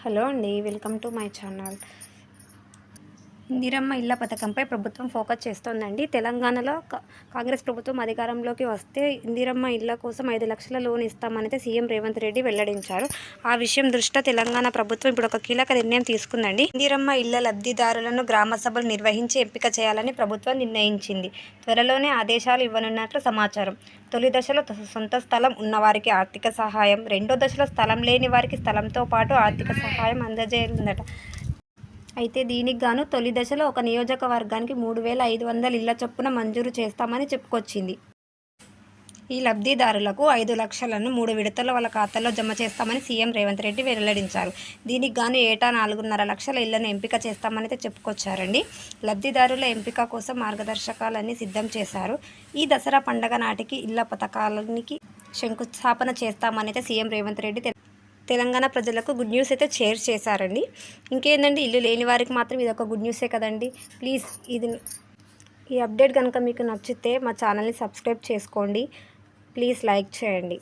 Hello అండి, welcome to my channel. Indiramma ఇళ్ల పథకంపై ప్రభుత్వం ఫోకస్ చేస్తోందండి. తెలంగాణలో కాంగ్రెస్ ప్రభుత్వం అధికారంలోకి వస్తే ఇందిరమ్మ ఇళ్ల కోసం 5 లక్షల లోన్ ఇస్తామని సీఎం రేవంత్ రెడ్డి వెల్లడించారు. ఆ విషయం దృష్ట్యా తెలంగాణ ప్రభుత్వం ఇప్పుడు ఒక కీలక నిర్ణయం తీసుకుందండి. ఇందిరమ్మ ఇళ్ల లబ్ధిదారులను గ్రామ సభలు నిర్వహించి ఎంపిక చేయాలని ప్రభుత్వం నిర్ణయించింది. త్వరలోనే ఆదేశాలు ఇవ్వనున్నట్లు సమాచారం. తొలి దశలో సొంత స్థలం ఉన్నవారికి ఆర్థిక సహాయం, రెండో దశలో స్థలం లేని వారికి స్థలంతో పాటు ఆర్థిక సహాయం అందజేయనుందట. అయితే దీనికి గాను తొలి దశలో ఒక నియోజకవర్గానికి 3,500 ఇళ్ల చొప్పున మంజూరు చేస్తామని చెప్పుకొచ్చింది. ఈ లబ్ధిదారులకు 5 లక్షలను 3 విడతల్లో వాళ్ళ ఖాతాల్లో జమ చేస్తామని సీఎం రేవంత్ రెడ్డి వెల్లడించారు. దీనికి గాను ఏటా 4.5 లక్షల ఇళ్లను ఎంపిక చేస్తామని చెప్పుకొచ్చారండి. లబ్ధిదారుల ఎంపిక కోసం మార్గదర్శకాలన్నీ సిద్ధం చేశారు. ఈ దసరా పండగ నాటికి ఇళ్ల పథకానికి శంకుస్థాపన చేస్తామని సీఎం రేవంత్ రెడ్డి తెలంగాణ ప్రజలకు గుడ్ న్యూస్ అయితే షేర్ చేశారండి. ఇంకేందండి, ఇల్లు లేని వారికి మాత్రం ఇది ఒక గుడ్ న్యూసే కదండి. ప్లీజ్ ఈ అప్డేట్ కనుక మీకు నచ్చితే మా ఛానల్ని సబ్స్క్రైబ్ చేసుకోండి. ప్లీజ్ లైక్ చేయండి.